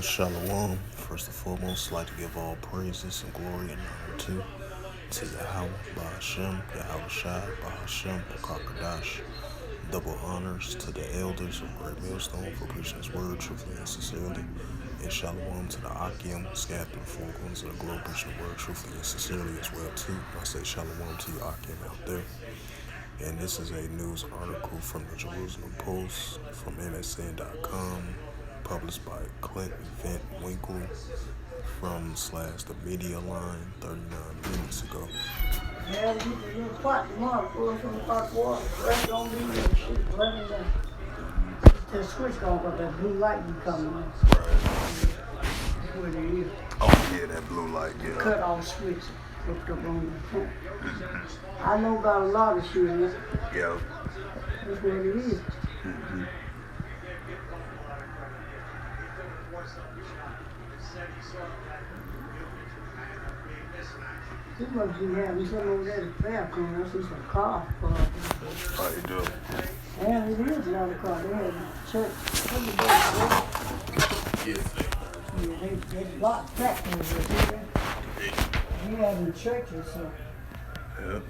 Shalom. First and foremost, I'd like to give all praises and glory and honor to Yahweh, Bahashem, Yahweh Shai, Bahashem, Bakakadash. Double honors to the elders of Great Millstone for preaching His word truthfully and sincerely. And shalom to the Akim, scattered through the four corners of the globe, preaching the word truthfully and sincerely as well too. I say shalom to you Akim out there. And this is a news article from the Jerusalem Post from MSN.com, published by Clint Vent Winkle from / the media line 39 minutes ago. Yeah, you pot tomorrow, pull from the hot water, rest on me and shit, running down. The switch gonna go, that blue light be coming on. Right. That's what it is. Oh yeah, that blue light, yeah. Cut off switch, hooked up on the phone. I know about a lot of shit, man. Yeah. That's what it is. Mm-hmm. He must be having some over there at the bathroom. I see some cars parked. How you doing? Yeah, it is a lot of cars. They had church. Yeah. They blocked factories over there. They having churches, so. Yeah.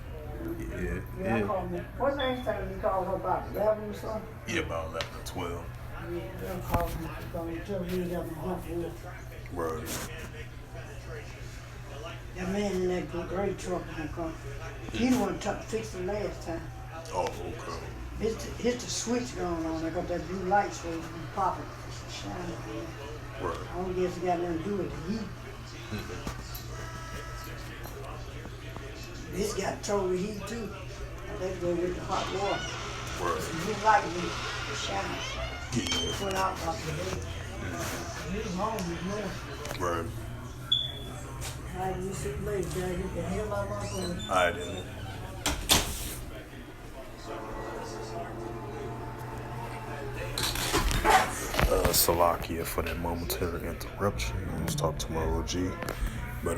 Yeah, I called me. What next time you called her about 11 or something? Yeah, about 11 or 12. Yeah, they'll call me until we got my hunt wood. Right. That man in that great truck gonna come. He the one fixed it last time. Oh, okay. It's the switch going on. I got that blue light switch and popping. Shining. Right. I don't guess it got nothing to do with the heat. This got total heat too. Let's go with the hot water. Right. The blue light be shining. Yeah. Put out like the day. He's home this morning. Right. All right, you see you later, Jack. Get the hell out of my phone. I didn't. Salakia for that momentary interruption. Let's talk to my OG. But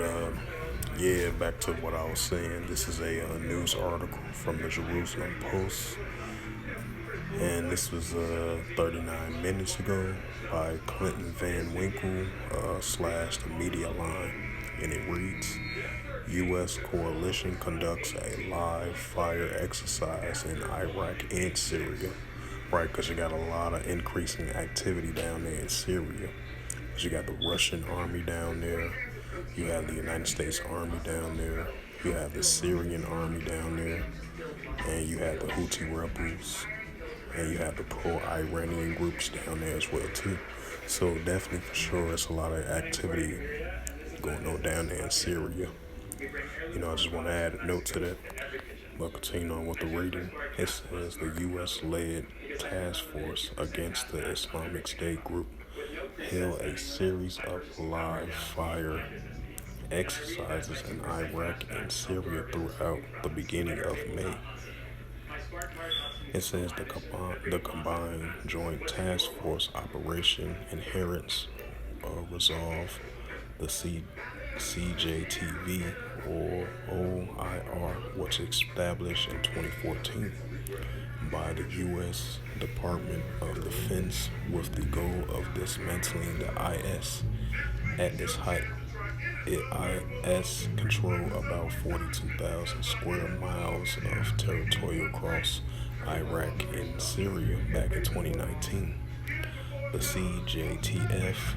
yeah, back to what I was saying. This is a news article from the Jerusalem Post, and this was 39 minutes ago by Clinton Van Winkle / the media line, and it reads: U.S. coalition conducts a live fire exercise in Iraq and Syria. Right, because you got a lot of increasing activity down there in Syria. Because you got the Russian army down there, you have the United States army down there, you have the Syrian army down there, and you have the Houthi rebels, and you have the pro-Iranian groups down there as well too. So definitely for sure, it's a lot of activity going on down there in Syria. You know, I just want to add a note to that. But continuing on with the reading, it says the U.S.-led task force against the Islamic State group held a series of live fire exercises in Iraq and Syria throughout the beginning of May. It says the combined joint task force operation Inherent Resolve, the CJTV or OIR, was established in 2014 by the U.S. Department of Defense with the goal of dismantling the IS. At its height, IS controlled about 42,000 square miles of territory across Iraq and Syria back in 2019. The CJTF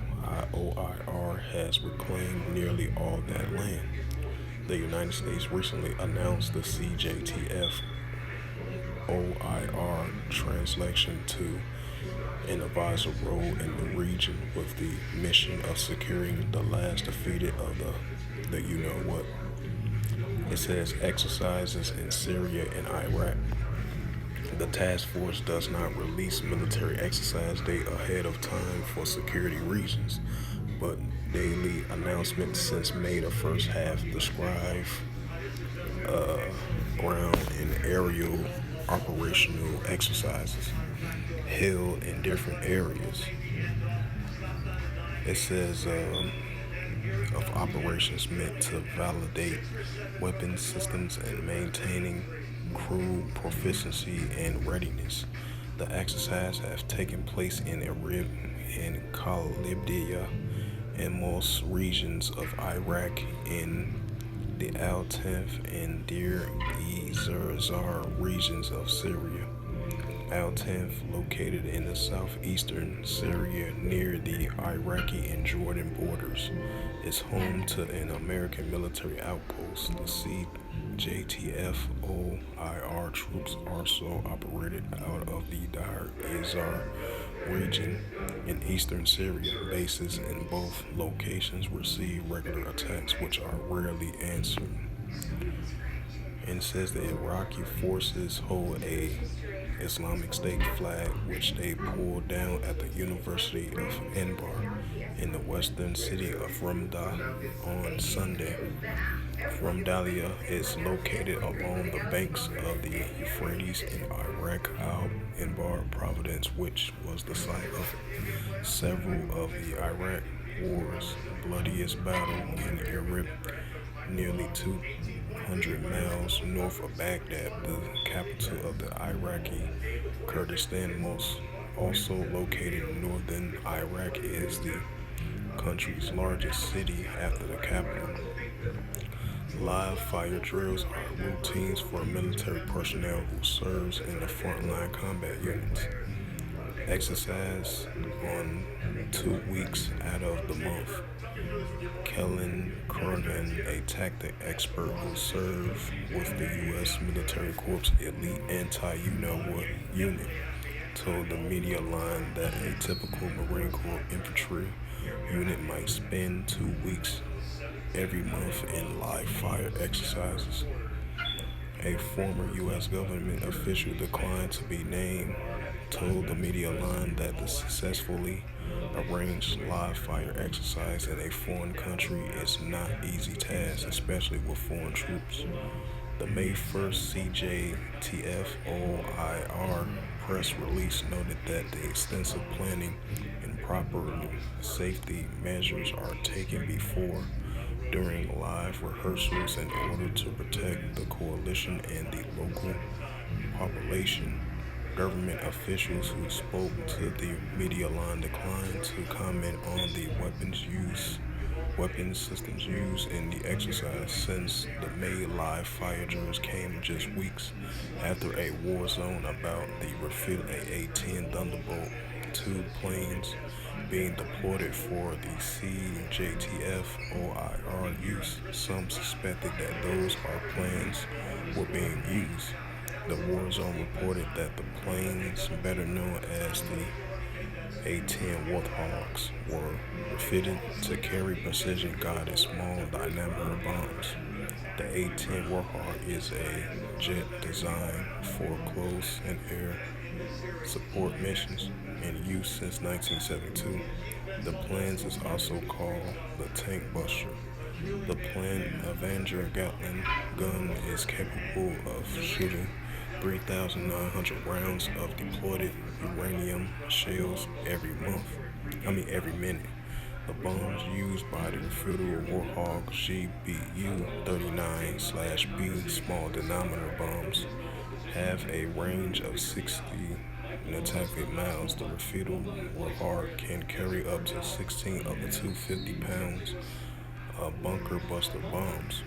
OIR has reclaimed nearly all that land. The United States recently announced the CJTF OIR translation to an advisor role in the region with the mission of securing the last defeated of the you-know-what. It says exercises in Syria and Iraq. The task force does not release military exercise data ahead of time for security reasons, but daily announcements since May the first have described ground and aerial operational exercises held in different areas. It says of operations meant to validate weapons systems and maintaining crew proficiency and readiness. The exercise has taken place in in Kalibdia and most regions of Iraq in the Al-Tanf and Deir Zar regions of Syria. Al-Tanf, located in the southeastern Syria near the Iraqi and Jordan borders, is home to an American military outpost. The CJTF OIR troops also operated out of the Deir Ezar region in eastern Syria. Bases in both locations receive regular attacks which are rarely answered. And says the Iraqi forces hold a Islamic State flag which they pulled down at the University of Anbar in the western city of Ramdah on Sunday. Ramdalia is located along the banks of the Euphrates in Iraq Anbar province, which was the site of several of the Iraq wars. Bloodiest battle in Iraq, nearly 200 miles north of Baghdad, the capital of the Iraqi Kurdistan. Also located in northern Iraq, is the country's largest city after the capital. Live fire drills are routines for military personnel who serves in the frontline combat units. Exercise on 2 weeks out of the month. Kellen Kernan, a tactic expert who served with the U.S. Military Corps Elite Anti-UNO unit, told the media line that a typical Marine Corps infantry unit might spend 2 weeks every month in live fire exercises. A former U.S. government official declined to be named told the media line that the successfully arranged live fire exercise in a foreign country is not easy task, especially with foreign troops. The May 1st CJTF OIR press release noted that the extensive planning and proper safety measures are taken before, during live rehearsals in order to protect the coalition and the local population. Government officials who spoke to the media line declined to comment on the weapons systems used in the exercise, since the May live fire drills came just weeks after a war zone about the refit A-10 Thunderbolt 2 planes being deployed for the CJTF OIR use. Some suspected that those planes were being used. The war zone reported that the planes, better known as the A-10 Warthogs, were refitted to carry precision-guided small diameter bombs. The A-10 Warthog is a jet designed for close and air support missions, in use since 1972. The planes is also called the Tank Buster. The planned Avenger Gatling gun is capable of shooting 3,900 rounds of deployed uranium shells every minute. The bombs used by the Federal Warthog GBU-39/B small diameter bombs have a range of 60 nautical miles. The refitted Warthog can carry up to 16 of the 250 pounds of bunker buster bombs.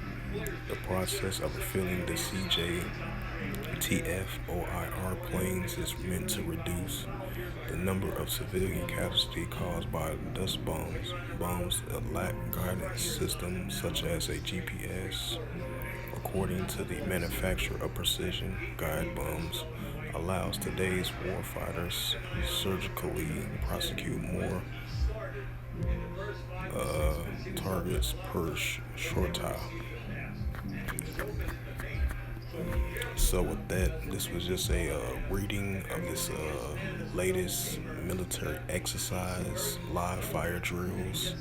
The process of refilling the CJTF OIR planes is meant to reduce the number of civilian casualties caused by dust bombs. Bombs that lack guidance systems such as a GPS. According to the manufacturer of precision guide bombs, allows today's warfighters surgically prosecute more targets per shortile. So with that, this was just a reading of this latest military exercise, live fire drills.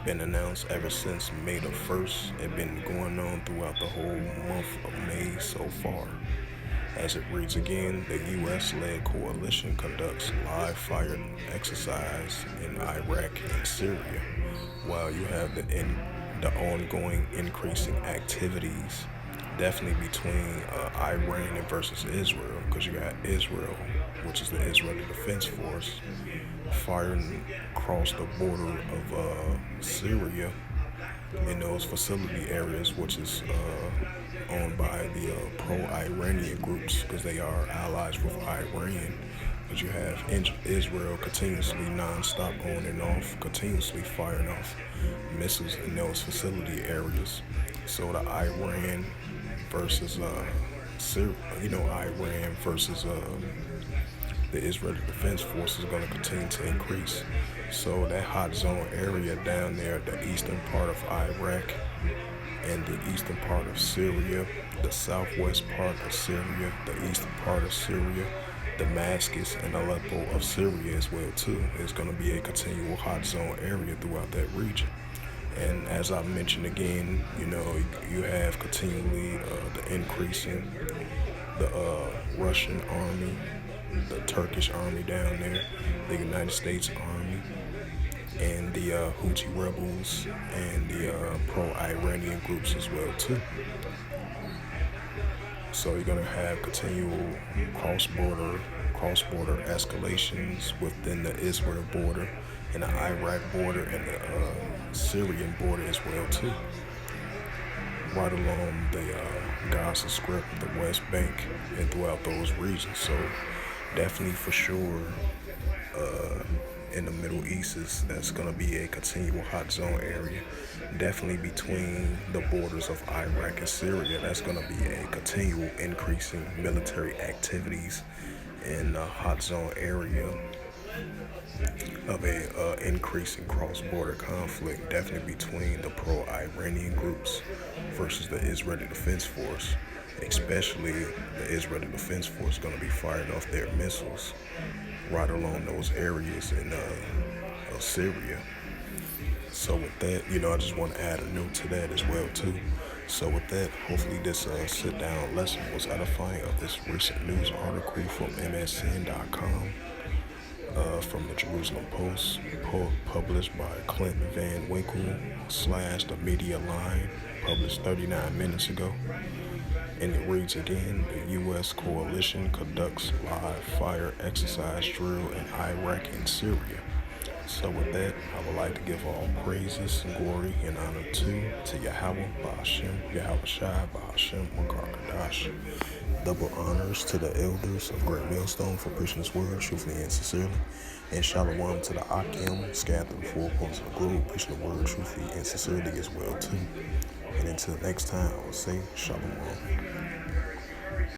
Been announced ever since May the 1st. It's been going on throughout the whole month of May so far. As it reads again, the U.S.-led coalition conducts live fire exercise in Iraq and Syria, while you have the ongoing increasing activities, definitely between Iran and versus Israel, because you got Israel which is the Israeli Defense Force, firing across the border of Syria in those facility areas, which is owned by the pro-Iranian groups because they are allies with Iran. But you have Israel continuously non-stop on and off, continuously firing off missiles in those facility areas. So the Iran versus Iran versus the Israeli Defense Force is going to continue to increase. So that hot zone area down there, the eastern part of Iraq and the eastern part of Syria, the southwest part of Syria, the eastern part of Syria, Damascus and Aleppo of Syria as well too, is going to be a continual hot zone area throughout that region. And as I mentioned again, you have continually the increasing the Russian army, the Turkish army down there, the United States Army, and the Houthi rebels and the pro-Iranian groups as well too. So you're gonna have continual cross-border escalations within the Israel border and the Iraq border and the Syrian border as well too. Right along the Gaza Strip, the West Bank, and throughout those regions. So definitely for sure, in the Middle East that's going to be a continual hot zone area. Definitely between the borders of Iraq and Syria, that's going to be a continual increasing military activities in the hot zone area of a increasing cross-border conflict, definitely between the pro-Iranian groups versus the Israeli Defense Force. Especially the Israeli Defense Force going to be firing off their missiles right along those areas in Syria. So with that, I just want to add a note to that as well too. So with that, hopefully this sit-down lesson was edifying of this recent news article from MSN.com. From the Jerusalem Post, published by Clinton Van Winkle / the Media Line, published 39 minutes ago. And it reads again, the U.S. coalition conducts live fire exercise drill in Iraq and Syria. So with that, I would like to give all praises, glory, and honor to Yahweh, Ba'ashem, Yahweh Shai, Ba'ashem, Makar Kadash. Double honors to the elders of Great Millstone for preaching this word truthfully and sincerely. And shalom to the Akim, scattered through the four corners of the globe, preaching the word truthfully and sincerely as well too. And until next time, I will say shalom.